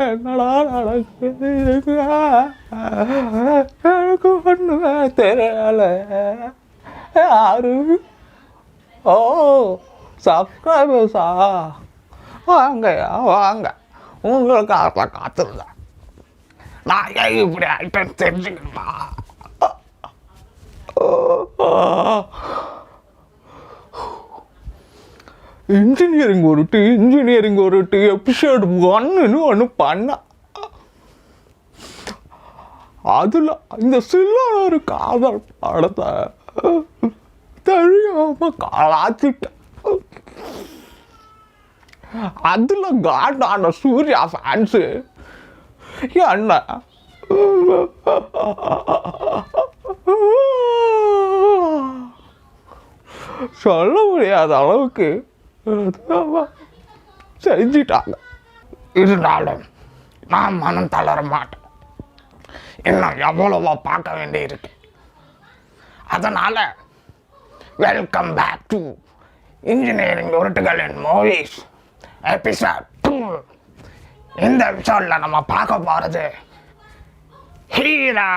என்னடா நடக்குது எனக்கு ஒன்றுமே தெரியல. யாரு? ஓ சப்ஸ்கிரைபர்ஸா? வாங்கயா வாங்க, உங்களுக்காக காத்துருந்தேன். நான் ஏன் இப்படி ஆகிட்டேன்னு தெரிஞ்சுக்கணுமா? இன்ஜினியரிங் ஒரு எபிசோடு 1ன்னு ஒன்று பண்ண. அதில் இந்த சில்லான ஒரு காதல் படத்தை தெரியாம கலாச்சிட்டேன். அதில் காண்டான சூர்யா ஃபேன்ஸு என்ன சொல்ல முடியாத அளவுக்கு செஞ்சிட்டாங்க. இருந்தாலும் நான் மனம் தளர மாட்டேன். இன்னும் எவ்வளவோ பார்க்க வேண்டி இருக்கு. அதனால் வெல்கம் பேக் டு இன்ஜினியரிங் உருட்டுகளின் மூவிஸ் எபிசோட் 2. இந்த எபிசோடில் நம்ம பார்க்க போகிறது ஹீரோ.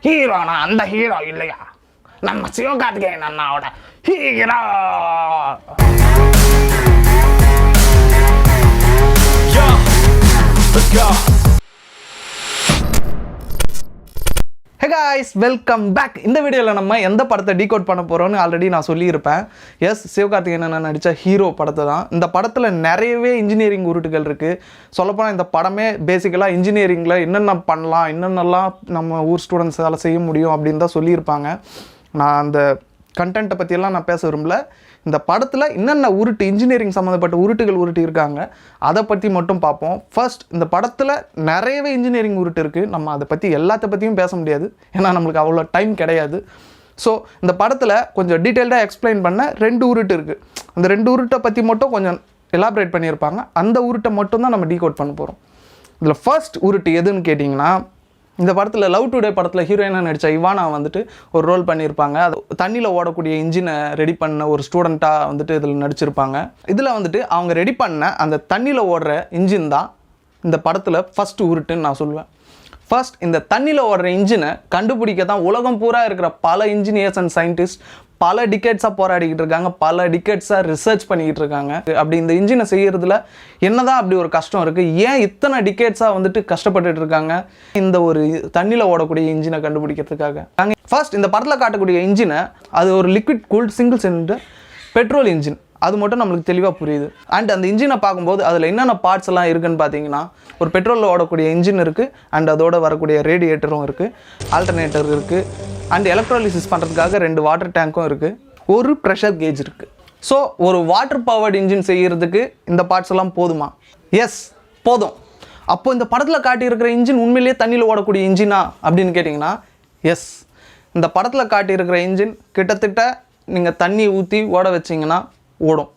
ஹீரோனா அந்த ஹீரோ இல்லையா, நம்ம சிவகார்த்திகேயன் அண்ணாவோட hero. Hey guys, welcome back. இந்த வீடியோவில் நம்ம எந்த படத்தை டீகோட் பண்ண போகிறோன்னு ஆல்ரெடி நான் சொல்லியிருப்பேன். எஸ், சிவகார்த்திகேயன் அண்ணா நடித்த ஹீரோ படத்தை தான். இந்த படத்தில் நிறையவே இன்ஜினியரிங் உருட்டுகள் இருக்குது. சொல்லப்போனால் இந்த படமே பேசிக்கலாக இன்ஜினியரிங்கில் என்னென்ன பண்ணலாம், என்னென்னலாம் நம்ம ஊர் ஸ்டூடெண்ட்ஸால் செய்ய முடியும் அப்படின்னு தான் சொல்லியிருப்பாங்க. நான் அந்த கண்டென்ட்டை பற்றியெல்லாம் நான் பேச விரும்பல. இந்த படத்தில் என்னென்ன உருட்டு, இன்ஜினியரிங் சம்மந்தப்பட்ட உருட்டுகள் இருக்காங்க, அதை பற்றி மட்டும் பார்ப்போம். ஃபர்ஸ்ட், இந்த படத்தில் நிறையவே இன்ஜினியரிங் உருட்டு இருக்குது. நம்ம அதை பற்றி எல்லாத்த பற்றியும் பேச முடியாது, ஏன்னா நம்மளுக்கு அவ்வளோ டைம் கிடையாது. ஸோ இந்த படத்தில் கொஞ்சம் டீட்டெயில்டாக எக்ஸ்பிளைன் பண்ண 2 உருட்டு இருக்குது. அந்த 2 உருட்டை பற்றி மட்டும் கொஞ்சம் எலாபரேட் பண்ணியிருப்பாங்க. அந்த உருட்டை மட்டும் தான் நம்ம டீகோட் பண்ண போகிறோம். இதில் ஃபர்ஸ்ட் உருட்டு எதுன்னு கேட்டிங்கன்னா, இந்த படத்தில் லவ் டுடே படத்தில் ஹீரோயினாக நடித்த இவானா வந்துட்டு ஒரு ரோல் பண்ணியிருப்பாங்க. அது தண்ணியில் ஓடக்கூடிய இன்ஜினை ரெடி பண்ண ஒரு ஸ்டூடெண்ட்டாக வந்துட்டு இதில் நடிச்சிருப்பாங்க. இதில் வந்துட்டு அவங்க ரெடி பண்ண அந்த தண்ணியில் ஓடுற இன்ஜின் தான் இந்த படத்தில் ஃபஸ்ட்டு உருட்டுன்னு நான் சொல்லுவேன். ஃபர்ஸ்ட், இந்த தண்ணியில் ஓடுற இன்ஜினை கண்டுபிடிக்க தான் உலகம் பூரா இருக்கிற பல இன்ஜினியர்ஸ் அண்ட் சயின்டிஸ்ட் பல டிகேட்ஸாக போராடிக்கிட்டு இருக்காங்க, பல டிகேட்ஸாக ரிசர்ச் பண்ணிக்கிட்டு இருக்காங்க. அப்படி இந்த இன்ஜினை செய்கிறதுல என்னதான் அப்படி ஒரு கஷ்டம் இருக்குது, ஏன் இத்தனை டிகேட்ஸாக வந்துட்டு கஷ்டப்பட்டுட்டு இருக்காங்க இந்த ஒரு தண்ணியில் ஓடக்கூடிய இன்ஜினை கண்டுபிடிக்கிறதுக்காக? ஃபர்ஸ்ட், இந்த படத்தில் காட்டக்கூடிய இன்ஜினை அது ஒரு liquid cooled single cylinder petrol engine. அது மட்டும் நம்மளுக்கு தெளிவாக புரியுது. அண்ட் அந்த இன்ஜினை பார்க்கும்போது அதில் என்னென்ன பார்ட்ஸ் எல்லாம் இருக்குதுன்னு பார்த்தீங்கன்னா, ஒரு பெட்ரோலில் ஓடக்கூடிய இன்ஜின் இருக்குது, அண்ட் அதோட வரக்கூடிய ரேடியேட்டரும் இருக்குது, ஆல்டர்னேட்டர் இருக்குது, அண்ட் எலக்ட்ரோலிசிஸ் பண்ணுறதுக்காக 2 வாட்டர் டேங்க்கும் இருக்குது, ஒரு ப்ரெஷர் கேஜ் இருக்குது. ஸோ ஒரு வாட்டர் பவர்டு இன்ஜின் செய்கிறதுக்கு இந்த பார்ட்ஸ் எல்லாம் போதுமா? எஸ், போதும். அப்போது இந்த படத்தில் காட்டியிருக்கிற இன்ஜின் உண்மையிலேயே தண்ணியில் ஓடக்கூடிய இன்ஜினா அப்படின்னு கேட்டிங்கன்னா, எஸ். இந்த படத்தில் காட்டியிருக்கிற இன்ஜின் கிட்டத்தட்ட நீங்கள் தண்ணி ஊற்றி ஓட வச்சிங்கன்னா ஓடும்.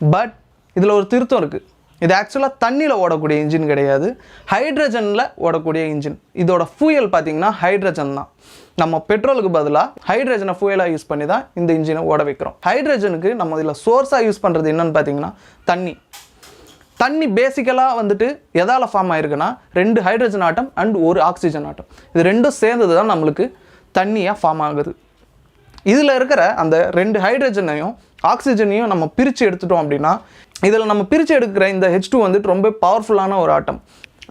பட் இதில் ஒரு திருத்தம் இருக்குது. இது ஆக்சுவலாக தண்ணியில் ஓடக்கூடிய இன்ஜின் கிடையாது, ஹைட்ரஜனில் ஓடக்கூடிய இன்ஜின். இதோட ஃபியூயல் பார்த்திங்கன்னா ஹைட்ரஜன் தான். நம்ம பெட்ரோலுக்கு பதிலாக ஹைட்ரஜனை ஃபியூயலாக யூஸ் பண்ணி தான் இந்த இன்ஜினை ஓட வைக்கிறோம். ஹைட்ரஜனுக்கு நம்ம இதில் சோர்ஸாக யூஸ் பண்ணுறது என்னென்னு பார்த்தீங்கன்னா தண்ணி பேசிக்கலாக வந்துட்டு எதால் ஃபார்ம் ஆகிருக்குன்னா 2 hydrogen atom and 1 oxygen atom. இது 2 சேர்ந்தது தான் நம்மளுக்கு தண்ணியாக ஃபார்ம் ஆகுது. இதில் இருக்கிற அந்த 2 ஹைட்ரஜனையும் ஆக்சிஜனையும் நம்ம பிரித்து எடுத்துட்டோம் அப்படின்னா, இதில் நம்ம பிரித்து எடுக்கிற இந்த H2 வந்துட்டு ரொம்ப பவர்ஃபுல்லான ஒரு ஆட்டம்.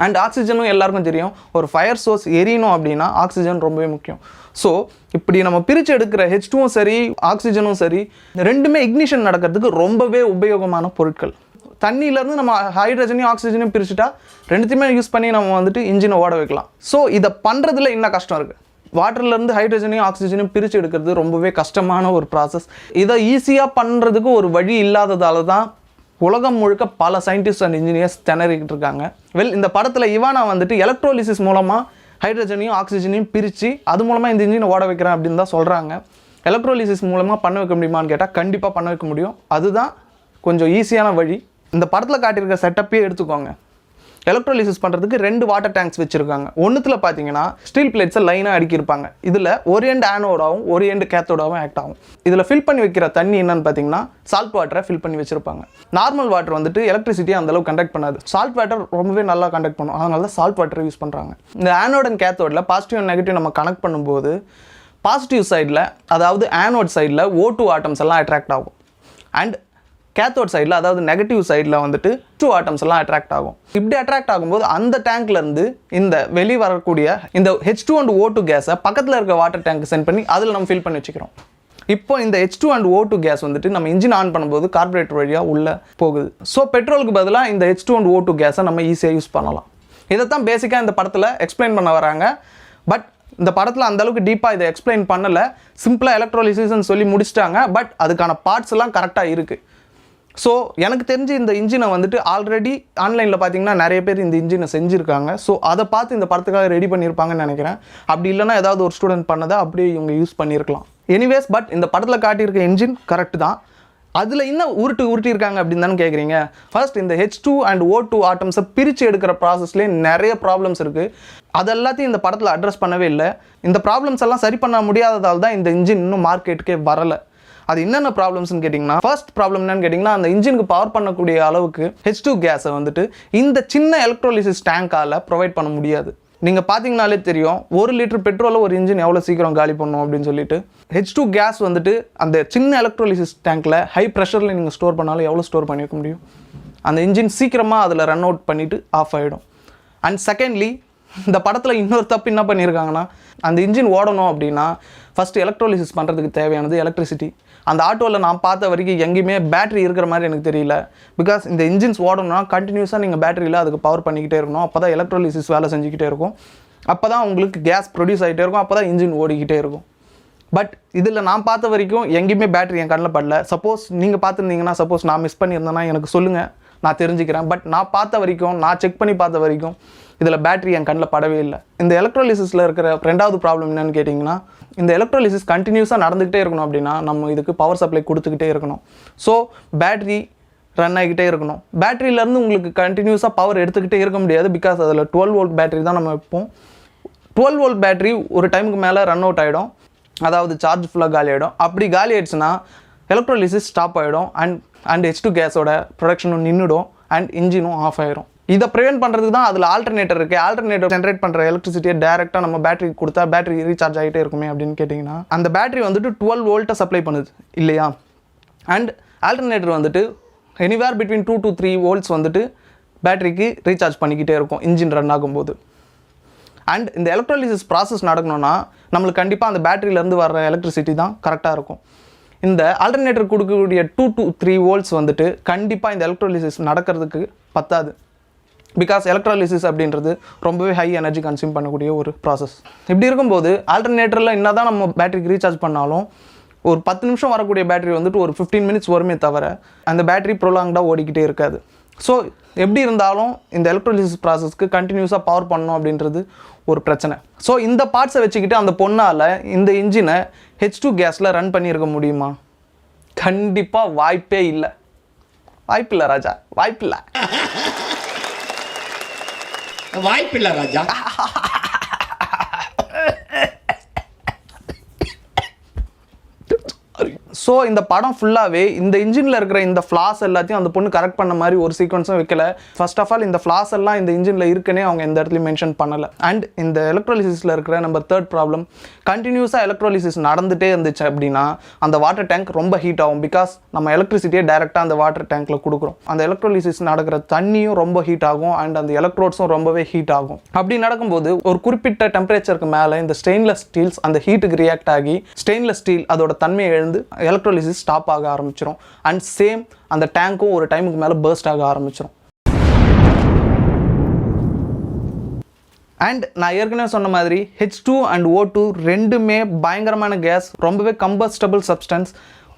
அண்ட் ஆக்சிஜனும் எல்லாருக்கும் தெரியும், ஒரு ஃபயர் சோர்ஸ் எரியணும் அப்படின்னா ஆக்சிஜன் ரொம்பவே முக்கியம். ஸோ இப்படி நம்ம பிரித்து எடுக்கிற H2வும் சரி ஆக்சிஜனும் சரி, 2மே இக்னிஷன் நடக்கிறதுக்கு ரொம்பவே உபயோகமான பொருட்கள். தண்ணியிலேருந்து நம்ம ஹைட்ரஜனையும் ஆக்சிஜனையும் பிரிச்சுட்டா 2த்தையுமே யூஸ் பண்ணி நம்ம வந்துட்டு இன்ஜினை ஓட வைக்கலாம். ஸோ இதை பண்ணுறதுல என்ன கஷ்டம் இருக்குது? வாட்டர்லேருந்து ஹைட்ரஜனையும் ஆக்சிஜனையும் பிரித்து எடுக்கிறது ரொம்பவே கஷ்டமான ஒரு ப்ராசஸ். இதை ஈஸியாக பண்ணுறதுக்கு ஒரு வழி இல்லாததால தான் உலகம் முழுக்க பல சயின்டிஸ்ட் அண்ட் இன்ஜினியர்ஸ் திணறிக்கிட்டு இருக்காங்க. இந்த படத்தில் இவானா வந்துட்டு எலக்ட்ரோலிசிஸ் மூலமாக ஹைட்ரஜனையும் ஆக்சிஜனையும் பிரித்து அது மூலமாக இந்த இன்ஜினை ஓட வைக்கிறேன் அப்படின்னு தான் சொல்கிறாங்க. எலக்ட்ரோலிசிஸ் மூலமாக பண்ண வைக்க முடியுமான்னு கேட்டால் கண்டிப்பாக பண்ண வைக்க முடியும். அதுதான் கொஞ்சம் ஈஸியான வழி. இந்த படத்தில் காட்டியிருக்க செட்டப்பே எடுத்துக்கோங்க. எலக்ட்ரோலிசிஸ் பண்ணுறதுக்கு 2 வாட்டர் டேங்க்ஸ் வச்சுருக்காங்க. ஒன்றுத்தில் பார்த்தீங்கன்னா ஸ்டீல் பிளேட்ஸை லைனாக அடுக்கியிருப்பாங்க. இதில் ஒரு எண்ட் ஆனோடாகவும் ஒரு எண்ட் கேத்தோடாகவும் ஆக்ட் ஆகும். இதில் ஃபில் பண்ணி வைக்கிற தண்ணி என்னன்னு பார்த்தீங்கன்னா சால்ட் வாட்டரை ஃபில் பண்ணி வச்சுருப்பாங்க. நார்மல் வாட்டர் வந்துட்டு எலக்ட்ரிசிட்டியை அந்தளவு கண்டக்ட் பண்ணாது. சால்ட் வாட்டர் ரொம்பவே நல்லா கண்டக்ட் பண்ணும். அதனால தான் சால்ட் வாட்டரை யூஸ் பண்ணுறாங்க. இந்த ஆனோட் அண்ட் கேத்தோடில் பாசிட்டிவ் அண்ட் நெகட்டிவ் நம்ம கனெக்ட் பண்ணும்போது பாசிட்டிவ் சைடில், அதாவது ஆனோட் சைடில் O2 ஆட்டம்ஸ் எல்லாம் அட்ராக்ட் ஆகும். அண்ட் கேத்தோட் சைடில், அதாவது நெகட்டிவ் சைடில் வந்துட்டு H2 ஆட்டம்ஸ் எல்லாம் அட்ராக்ட் ஆகும். இப்படி அட்ராக்ட் ஆகும்போது அந்த டேங்க்லேருந்து இந்த வெளியே வரக்கூடிய இந்த H2 அண்ட் O2 கேஸை பக்கத்தில் இருக்க வாட்டர் டேங்க் சென்ட் பண்ணி அதில் நம்ம ஃபில் பண்ணி வச்சுக்கிறோம். இப்போ இந்த H2 அண்ட் O2 கேஸ் வந்துட்டு நம்ம இன்ஜின் ஆன் பண்ணும்போது கார்பரேட்டர் வழியாக உள்ளே போகுது. ஸோ பெட்ரோலுக்கு பதிலாக இந்த H2 அண்ட் O2 கேஸை நம்ம ஈஸியாக யூஸ் பண்ணலாம். இதைத்தான் பேசிக்காக இந்த படத்தில் எக்ஸ்பிளைன் பண்ண வராங்க. பட் இந்த படத்தில் அந்தளவுக்கு டீப்பாக இதை எக்ஸ்பிளைன் பண்ணலை. சிம்பிளாக எலக்ட்ரோலிசிஸ்ன்னு சொல்லி முடிச்சிட்டாங்க. பட் அதுக்கான பார்ட்ஸ் எல்லாம் கரெக்டாக இருக்குது. ஸோ எனக்கு தெரிஞ்சு இந்த இன்ஜினை வந்துட்டு ஆல்ரெடி ஆன்லைனில் பார்த்தீங்கன்னா நிறைய பேர் இந்த இன்ஜினை செஞ்சுருக்காங்க. ஸோ அதை பார்த்து இந்த படத்துக்காக ரெடி பண்ணியிருப்பாங்கன்னு நினைக்கிறேன். அப்படி இல்லைனா ஏதாவது ஒரு ஸ்டூடெண்ட் பண்ணதை அப்படியே இவங்க யூஸ் பண்ணியிருக்கலாம். எனிவேஸ், பட் இந்த படத்தில் காட்டியிருக்க இன்ஜின் கரெக்ட் தான். அதில் இன்னும் உருட்டியிருக்காங்க அப்படின்னு தானே கேட்குறீங்க. ஃபர்ஸ்ட் இந்த H2 அண்ட் O2 ஆட்டம்ஸை பிரித்து எடுக்கிற ப்ராசஸ்லேயே நிறைய ப்ராப்ளம்ஸ் இருக்குது. அது எல்லாத்தையும் இந்த படத்தில் அட்ரஸ் பண்ணவே இல்லை. இந்த ப்ராப்ளம்ஸ் எல்லாம் சரி பண்ண முடியாததால் தான் இந்த இன்ஜின் இன்னும் மார்க்கெட்டுக்கே வரலை. அது என்னென்ன ப்ராப்ளம்ஸ்னு கேட்டிங்கன்னா, ஃபர்ஸ்ட் ப்ராப்ளம் என்னன்னு கேட்டிங்கன்னா, அந்த இன்ஜினுக்கு பவர் பண்ணக்கூடிய அளவுக்கு H2 கேஸை வந்துட்டு இந்த சின்ன எலக்ட்ரோலிசிஸ் டேங்கால் ப்ரொவைட் பண்ண முடியாது. நீங்கள் பார்த்தீங்கனாலே தெரியும் 1 லிட்டர் பெட்ரோலில் ஒரு இன்ஜின் எவ்வளோ சீக்கிரம் காலி பண்ணும் அப்படின்னு சொல்லிட்டு. H2 கேஸ் வந்துட்டு அந்த சின்ன எலக்ட்ரோலிசிஸ் டேங்க்கில் ஹை ப்ரெஷரில் நீங்கள் ஸ்டோர் பண்ணாலும் எவ்வளோ ஸ்டோர் பண்ணி வைக்க முடியும்? அந்த இன்ஜின் சீக்கிரமாக அதில் ரன் அவுட் பண்ணிவிட்டு ஆஃப் ஆகிடும். அண்ட் செகண்ட்லி, இந்த படத்தில் இன்னொரு தப்பு என்ன பண்ணியிருக்காங்கன்னா, அந்த இன்ஜின் ஓடணும் அப்படின்னா ஃபஸ்ட்டு எலக்ட்ரோலிசிஸ் பண்ணுறதுக்கு தேவையானது எலக்ட்ரிசிட்டி. அந்த ஆட்டோவில் நான் பார்த்த வரைக்கும் எங்கேயுமே பேட்டரி இருக்கிற மாதிரி எனக்கு தெரியல. பிகாஸ் இந்த இன்ஜின்ஸ் ஓடணும்னா கண்டினியூஸாக நீங்கள் பேட்டரியில் அதுக்கு பவர் பண்ணிக்கிட்டே இருக்கணும். அப்போ தான் எலக்ட்ரோலிசிஸ் வேலை செஞ்சுக்கிட்டே இருக்கும். அப்போ தான் உங்களுக்கு கேஸ் ப்ரொடியூஸ் ஆகிட்டே இருக்கும். அப்போ தான் இன்ஜின் ஓடிக்கிட்டே இருக்கும். பட் இதில் நான் பார்த்த வரைக்கும் எங்கேயுமே பேட்டரி என் கண்ணில் படல. சப்போஸ் நீங்கள் பார்த்துருந்தீங்கன்னா, சப்போஸ் நான் மிஸ் பண்ணியிருந்தேன்னா எனக்கு சொல்லுங்கள், நான் தெரிஞ்சுக்கிறேன். பட் நான் பார்த்த வரைக்கும், நான் செக் பண்ணி பார்த்த வரைக்கும் இதில் பேட்டரி என் கண்ணில் படவே இல்லை. இந்த எலக்ட்ரோலிசிஸில் இருக்கிற 2வது ப்ராப்ளம் என்னென்னு கேட்டிங்கன்னா, இந்த எலக்ட்ரோலிசிஸ் கண்டினியூஸாக நடந்துக்கிட்டே இருக்கணும் அப்படின்னா நம்ம இதுக்கு பவர் சப்ளை கொடுத்துக்கிட்டே இருக்கணும். ஸோ பேட்டரி ரன் ஆகிக்கிட்டே இருக்கணும். பேட்டரியிலேருந்து உங்களுக்கு கண்டினியூஸாக பவர் எடுத்துக்கிட்டே இருக்க முடியாது. பிகாஸ் அதில் 12 வோல்ட் பேட்டரி தான் நம்ம வைப்போம். 12 வோல்ட் பேட்டரி ஒரு டைமுக்கு மேலே ரன் அவுட் ஆகிடும். அதாவது சார்ஜ் ஃபுல்லாக காலி ஆகிடும். அப்படி காலி ஆகிடுச்சுன்னா எலக்ட்ரோலிசிஸ் ஸ்டாப் ஆகிடும். அண்ட் H2 கேஸோட ப்ரொடக்ஷனும் நின்றுடும். அண்ட் இன்ஜினும் ஆஃப் ஆகிடும். இதை ப்ரிவென்ட் பண்ணுறதுக்கு தான் அதில் ஆல்டர்னேட்டர் இருக்குது. ஆல்டர்னேட்டர் ஜென்ரேட் பண்ணுற எலக்ட்ரிசிட்டியை டேரெக்டாக நம்ம பேட்டரிக்கு கொடுத்தா பேட்டரி ரீசார்ஜ் ஆகிட்டே இருக்குமே அப்படின்னு கேட்டிங்கன்னா, அந்த பேட்டரி வந்துட்டு 12 வோல்ட்டை சப்ளை பண்ணுது இல்லையா? அண்ட் ஆல்டர்னேட்டர் வந்துட்டு எனிவேர் பிட்வீன் 2 to 3 வோல்ட்ஸ் வந்துட்டு பேட்டரிக்கு ரீசார்ஜ் பண்ணிக்கிட்டே இருக்கும் இன்ஜின் ரன் ஆகும்போது. அண்ட் இந்த எலக்ட்ரோலிசிஸ் ப்ராசஸ் நடக்கணும்னா நம்மளுக்கு கண்டிப்பாக அந்த பேட்டரியிலேருந்து வர எலக்ட்ரிசிட்டி தான் கரெக்டாக இருக்கும். இந்த ஆல்டர்னேட்டர் கொடுக்கக்கூடிய 2 to 3 வோல்ட்ஸ் வந்துட்டு கண்டிப்பாக இந்த எலக்ட்ரோலிசிஸ் நடக்கிறதுக்கு பத்தாது. பிகாஸ் எலக்ட்ரோலிசிஸ் அப்படின்றது ரொம்பவே ஹை எனர்ஜி கன்சியூம் பண்ணக்கூடிய ஒரு ப்ராசஸ். இப்படி இருக்கும்போது ஆல்டர்னேட்டரில் என்ன தான் நம்ம பேட்டரிக்கு ரீசார்ஜ் பண்ணாலும் ஒரு 10 நிமிஷம் வரக்கூடிய பேட்டரி வந்துட்டு ஒரு 15 மினிட்ஸ் வருமே தவிர அந்த பேட்டரி ப்ரொலாங்டாக ஓடிக்கிட்டே இருக்காது. ஸோ எப்படி இருந்தாலும் இந்த எலக்ட்ரோலிசிஸ் ப்ராசஸ்க்கு கண்டினியூஸாக பவர் பண்ணணும் அப்படின்றது ஒரு பிரச்சனை. ஸோ இந்த பார்ட்ஸை வச்சுக்கிட்டு அந்த பொண்ணால் இந்த இன்ஜினை H2 கேஸில் ரன் பண்ணியிருக்க முடியுமா? கண்டிப்பாக வாய்ப்பே இல்லை. வாய்ப்பில்லை ராஜா, வாய்ப்பில்லை. வாய்ப்பில்லை ராஜா. ஸோ இந்த படம் ஃபுல்லாகவே இந்த இன்ஜினில் இருக்கிற இந்த ஃப்ளாஸ் எல்லாத்தையும் அந்த பொண்ணு கரெக்ட் பண்ண மாதிரி ஒரு சீக்வன்ஸும் வைக்கல. ஃபர்ஸ்ட் ஆஃப் ஆல் இந்த ஃப்ளாஸ் எல்லாம் இந்த இன்ஜினில் இருக்குன்னே அவங்க எந்த இடத்துலையும் மென்ஷன் பண்ணலை. அண்ட் இந்த எலக்ட்ரோலிசிஸில் இருக்கிற நம்ம 3rd ப்ராப்ளம், கண்டினியூஸாக எலக்ட்ரோலிசிஸ் நடந்துகிட்டே இருந்துச்சு அப்படின்னா அந்த வாட்டர் டேங்க் ரொம்ப ஹீட் ஆகும். பிகாஸ் நம்ம எலக்ட்ரிசிட்டியை டைரெக்டாக அந்த வாட்டர் டேங்க்கில் கொடுக்குறோம். அந்த எலக்ட்ரோலிசிஸ் நடக்கிற தண்ணியும் ரொம்ப ஹீட் ஆகும். அண்ட் அந்த எலக்ட்ரோட்ஸும் ரொம்பவே ஹீட் ஆகும். அப்படி நடக்கும்போது ஒரு குறிப்பிட்ட டெம்பரேச்சருக்கு மேலே இந்த ஸ்டெயின்லெஸ் ஸ்டீல்ஸ் அந்த ஹீட்டுக்கு ரியாக்ட் ஆகி ஸ்டெயின்லெஸ் ஸ்டீல் அதோட தன்மையை எழுந்து எலக்ட்ரோலிசிஸ் ஸ்டாப் ஆக ஆரம்பிச்சிடும். அண்ட் சேம் அந்த டேங்க்கும் ஒரு டைமுக்கு மேலே பர்ஸ்ட் ஆக ஆரம்பிச்சிடும். அண்ட் நான் ஏற்கனவே சொன்ன மாதிரி H2 அண்ட் O2 ரெண்டுமே பயங்கரமான கேஸ், ரொம்பவே கம்பஸ்டபிள் சப்ஸ்டன்ஸ்.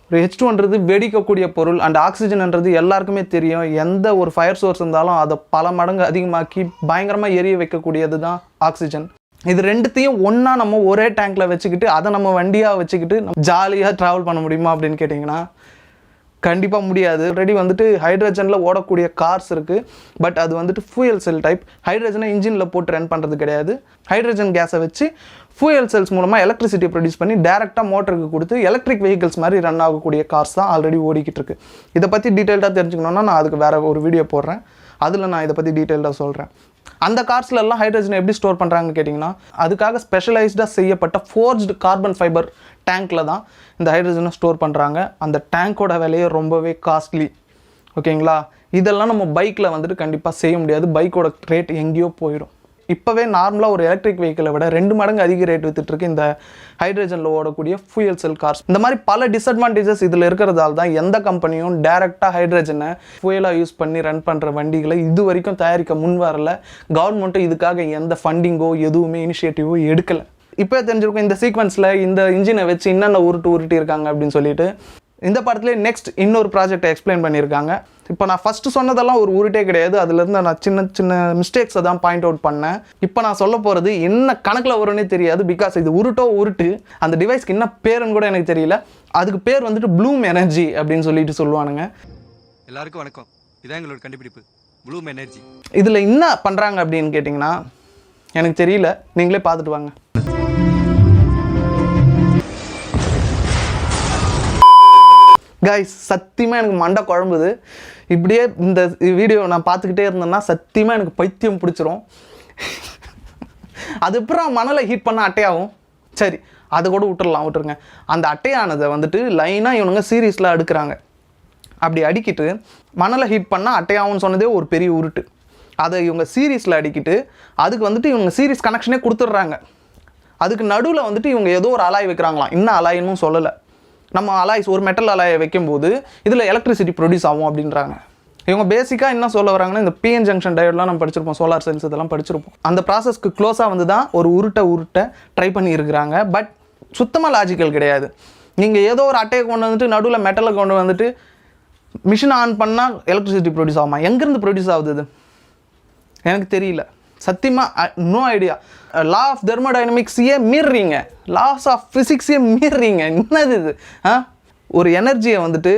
ஒரு H2ன்றது வெடிக்கக்கூடிய பொருள். அண்ட் ஆக்சிஜன்ன்றது எல்லாருக்குமே தெரியும். எந்த ஒரு ஃபயர் சோர்ஸ் இருந்தாலும் அதை பல மடங்கு அதிகமாக்கி பயங்கரமாக எரிய வைக்கக்கூடியது தான் ஆக்சிஜன். இது ரெண்டுத்தையும் ஒன்றா நம்ம ஒரே டேங்க்கில் வச்சுக்கிட்டு அதை நம்ம வண்டியாக வச்சுக்கிட்டு நம்ம ஜாலியாக ட்ராவல் பண்ண முடியுமா அப்படின்னு கேட்டிங்கன்னா கண்டிப்பாக முடியாது. ஆல்ரெடி வந்துட்டு ஹைட்ரஜனில் ஓடக்கூடிய கார்ஸ் இருக்குது. பட் அது வந்துட்டு ஃபியூயல் செல் டைப். ஹைட்ரஜனை இன்ஜினில் போட்டு ரன் பண்ணுறது கிடையாது. ஹைட்ரஜன் கேஸை வச்சு ஃபியூயல் செல்ஸ் மூலமாக எலக்ட்ரிசிட்டி ப்ரொடியூஸ் பண்ணி டேரெக்டாக மோட்டருக்கு கொடுத்து எலக்ட்ரிக் வெஹிக்கிள்ஸ் மாதிரி ரன் ஆகக்கூடிய கார்ஸ் தான் ஆல்ரெடி ஓடிக்கிட்டு இருக்கு. இதை பற்றி டீட்டெயில்டாக தெரிஞ்சுக்கணுன்னா நான் அதுக்கு வேறு ஒரு வீடியோ போடுறேன். அதில் நான் இதை பற்றி டீட்டெயில்டாக சொல்கிறேன். அந்த கார்ஸ்லலாம் ஹைட்ரஜனை எப்படி ஸ்டோர் பண்ணுறாங்கன்னு கேட்டிங்கன்னா, அதுக்காக ஸ்பெஷலைஸ்டாக செய்யப்பட்ட ஃபோர்ஜ்டு கார்பன் ஃபைபர் டேங்க்கில் தான் இந்த ஹைட்ரஜனை ஸ்டோர் பண்ணுறாங்க. அந்த டேங்க்கோட விலையே ரொம்பவே காஸ்ட்லி. ஓகேங்களா? இதெல்லாம் நம்ம பைக்கில் வந்துட்டு கண்டிப்பாக செய்ய முடியாது. பைக்கோட ரேட் எங்கேயோ போயிடும். இப்போவே நார்மலாக ஒரு எலக்ட்ரிக் வெஹிக்கிளை விட 2 மடங்கு அதிக ரேட் விற்றுட்டுருக்கு இந்த ஹைட்ரஜனில் ஓடக்கூடிய ஃபியூயல் செல் கார்ஸ். இந்த மாதிரி பல டிஸ்அட்வான்டேஜஸ் இதில் இருக்கிறதால தான் எந்த கம்பெனியும் டேரெக்டாக ஹைட்ரஜனை ஃபியூயலாக யூஸ் பண்ணி ரன் பண்ணுற வண்டிகளை இது வரைக்கும் தயாரிக்க முன் வரல. கவர்மெண்ட்டும் இதுக்காக எந்த ஃபண்டிங்கோ எதுவுமே இனிஷியேட்டிவோ எடுக்கலை. இப்போ தெரிஞ்சிருக்கும் இந்த சீக்வன்ஸில் இந்த இன்ஜினை வச்சு என்னென்ன உருட்டி இருக்காங்க அப்படின்னு சொல்லிட்டு. இந்த படத்துலேயே நெக்ஸ்ட் இன்னொரு ப்ராஜெக்டை எக்ஸ்பிளைன் பண்ணியிருக்காங்க. இப்போ நான் ஃபஸ்ட்டு சொன்னதெல்லாம் ஒரு உருட்டே கிடையாது. அதுலேருந்து நான் சின்ன சின்ன மிஸ்டேக்ஸை தான் பாயிண்ட் அவுட் பண்ணேன். இப்போ நான் சொல்ல போகிறது என்ன கணக்கில் வரும்னே தெரியாது. பிகாஸ் இது உருட்டு அந்த டிவைஸ்க்கு என்ன பேருன்னு கூட எனக்கு தெரியல. அதுக்கு பேர் வந்துட்டு ப்ளூம் எனர்ஜி அப்படின்னு சொல்லிட்டு சொல்லுவானுங்க. எல்லாருக்கும் வணக்கம். இதான் எங்களோட கண்டுபிடிப்பு, ப்ளூம் எனர்ஜி. இதில் என்ன பண்ணுறாங்க அப்படின்னு கேட்டிங்கன்னா எனக்கு தெரியல. நீங்களே பார்த்துட்டு வாங்க. கைஸ், சத்தியமாக எனக்கு மண்டை குழம்புது. இப்படியே இந்த வீடியோ நான் பார்த்துக்கிட்டே இருந்தேன்னா சத்தியமாக எனக்கு பைத்தியம் பிடிச்சிரும். அது அப்புறம் மணலை ஹீட் பண்ண அட்டையாகும். சரி, அதை கூட விட்டுருங்க. அந்த அட்டையானதை வந்துட்டு லைனாக இவனுங்க சீரீஸில் அடுக்கிறாங்க. அப்படி அடிக்கிட்டு மணலை ஹீட் பண்ணால் அட்டையாகும்னு சொன்னதே ஒரு பெரிய உருட்டு. அதை இவங்க சீரீஸில் அடிக்கிட்டு அதுக்கு வந்துட்டு இவங்க சீரீஸ் கனெக்ஷனே கொடுத்துட்றாங்க. அதுக்கு நடுவில் வந்துட்டு இவங்க ஏதோ ஒரு அலாய் வைக்கிறாங்களாம். இன்னும் அலாயின்னு சொல்லலை. நம்ம அலாய்ஸ் ஒரு மெட்டல் அலாயை வைக்கும்போது இதில் எலக்ட்ரிசிட்டி ப்ரொடியூஸ் ஆகும் அப்படின்றாங்க. இவங்க பேசிக்காக என்ன சொல்ல வராங்கன்னா, இந்த பிஎன் ஜங்ஷன் டயோட்லாம் நம்ம படிச்சிருப்போம், சோலார் செல்ஸ் இதெல்லாம் படிச்சிருப்போம். அந்த ப்ராசஸ்க்கு க்ளோஸாக வந்து தான் ஒரு உருட்டை ட்ரை பண்ணியிருக்கிறாங்க. பட் சுத்தமாக லாஜிக்கல் கிடையாது. நீங்கள் ஏதோ ஒரு அட்டையை கொண்டு வந்துட்டு நடுவில் மெட்டலை கொண்டு வந்துட்டு மிஷின் ஆன் பண்ணால் எலக்ட்ரிசிட்டி ப்ரொடியூஸ் ஆகுமா? எங்கேருந்து ப்ரொடியூஸ் ஆகுது? இது எனக்கு தெரியல. சத்தியமாக நோ ஐடியா. லா ஆஃப் தெர்மோடைனமிக்ஸையே மீறுறீங்க, லாஸ் ஆஃப் ஃபிசிக்ஸையே மீறுறீங்க. என்னது இது? ஒரு எனர்ஜியை வந்துட்டு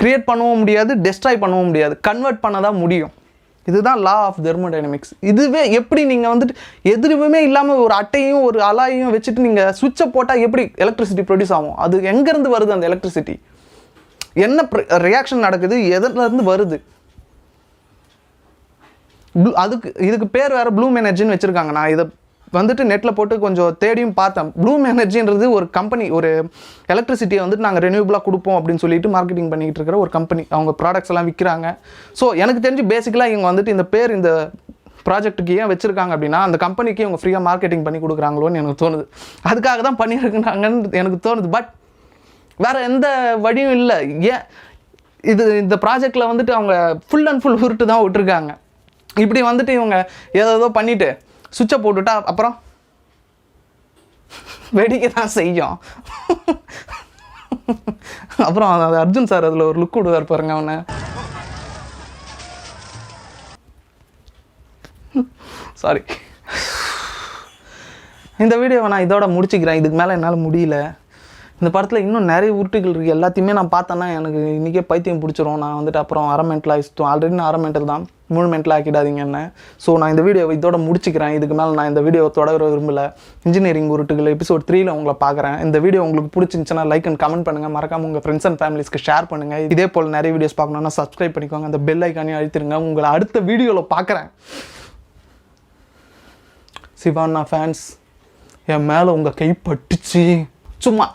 க்ரியேட் பண்ணவும் முடியாது, டெஸ்ட்ராய் பண்ணவும் முடியாது, கன்வெர்ட் பண்ண தான் முடியும். இதுதான் லா ஆஃப் தெர்மோடைனமிக்ஸ். இதுவே எப்படி நீங்கள் வந்துட்டு எதுவுமே இல்லாமல் ஒரு அட்டையும் ஒரு அலாயையும் வச்சுட்டு நீங்கள் சுவிட்சை போட்டால் எப்படி எலக்ட்ரிசிட்டி ப்ரொடியூஸ் ஆகும்? அது எங்கேருந்து வருது? அந்த எலக்ட்ரிசிட்டி என்ன ரியாக்ஷன் நடக்குது? எதுலேருந்து வருது? இதுக்கு பேர் வேறு ப்ளூம் எனர்ஜின்னு வச்சுருக்காங்க. நான் இதை வந்துட்டு நெட்டில் போட்டு கொஞ்சம் தேடியும் பார்த்தேன். ப்ளூம் எனர்ஜின்றது ஒரு கம்பெனி, ஒரு எலக்ட்ரிசிட்டியை வந்துட்டு நாங்கள் ரெனியூபிளாக கொடுப்போம் அப்படின்னு சொல்லிட்டு மார்க்கெட்டிங் பண்ணிக்கிட்டு இருக்கிற ஒரு கம்பெனி. அவங்க ப்ராடக்ட்ஸ் எல்லாம் விற்கிறாங்க. ஸோ எனக்கு தெரிஞ்சு பேசிக்கலாக இவங்க வந்துட்டு இந்த பேர் இந்த ப்ராஜெக்ட்டுக்கு ஏன் வச்சுருக்காங்க அப்படின்னா, அந்த கம்பெனிக்கு இவங்க ஃப்ரீயாக மார்க்கெட்டிங் பண்ணி கொடுக்குறாங்களோன்னு எனக்கு தோணுது. அதுக்காக தான் பண்ணியிருக்குறாங்கன்னு எனக்கு தோணுது. பட் வேறு எந்த வழியும் இல்லை. ஏன் இந்த ப்ராஜெக்டில் வந்துட்டு அவங்க ஃபுல் அண்ட் ஃபுல் உருட்டு தான் விட்டுருக்காங்க. இப்படி வந்துட்டு இவங்க ஏதோ பண்ணிவிட்டு சுவிட்சை போட்டுவிட்டா அப்புறம் வெடிக்க தான் செய்யும். அப்புறம் அது அர்ஜுன் சார் அதில் ஒரு லுக் விடுவார் பாருங்க. அவனை சாரி, இந்த வீடியோவை நான் இதோட முடிச்சுக்கிறேன். இதுக்கு மேலே என்னால் முடியல. இந்த படத்தில் இன்னும் நிறைய உருட்டுகள் இருக்குது. எல்லாத்தையுமே நான் பார்த்தேன்னா எனக்கு இன்றைக்கே பைத்தியம் பிடிச்சிரும். நான் வந்துட்டு அப்புறம் அரை ஆல்ரெடி நான் அரை தான், முழு மென்டல் ஆக்கிடாதீங்க என்ன. ஸோ நான் இந்த வீடியோவை இதோட முடிச்சுக்கிறேன். இதுக்கு மேலே நான் இந்த வீடியோவை தொடர விரும்பலை. இன்ஜினியரிங் உருட்டுகள் எபிசோட் 3ல் உங்களை பார்க்குறேன். இந்த வீடியோ உங்களுக்கு பிடிச்சிருந்துச்சுன்னா லைக் அண்ட் கமெண்ட் பண்ணுங்கள். மறக்காமல் உங்கள் ஃப்ரெண்ட்ஸ் அண்ட் ஃபேமிலிஸ்க்கு ஷேர் பண்ணுங்கள். இதே போல் நிறைய வீடியோஸ் பார்க்கணுன்னா சப்ஸ்கிரைப் பண்ணிக்கோங்க. அந்த பெல் ஐக்கானையும் அழுத்திருங்க. உங்களை அடுத்த வீடியோவில் பார்க்குறேன். சிவானா ஃபேன்ஸ், என் மேலே உங்கள் கை பட்டுச்சு சும்மா.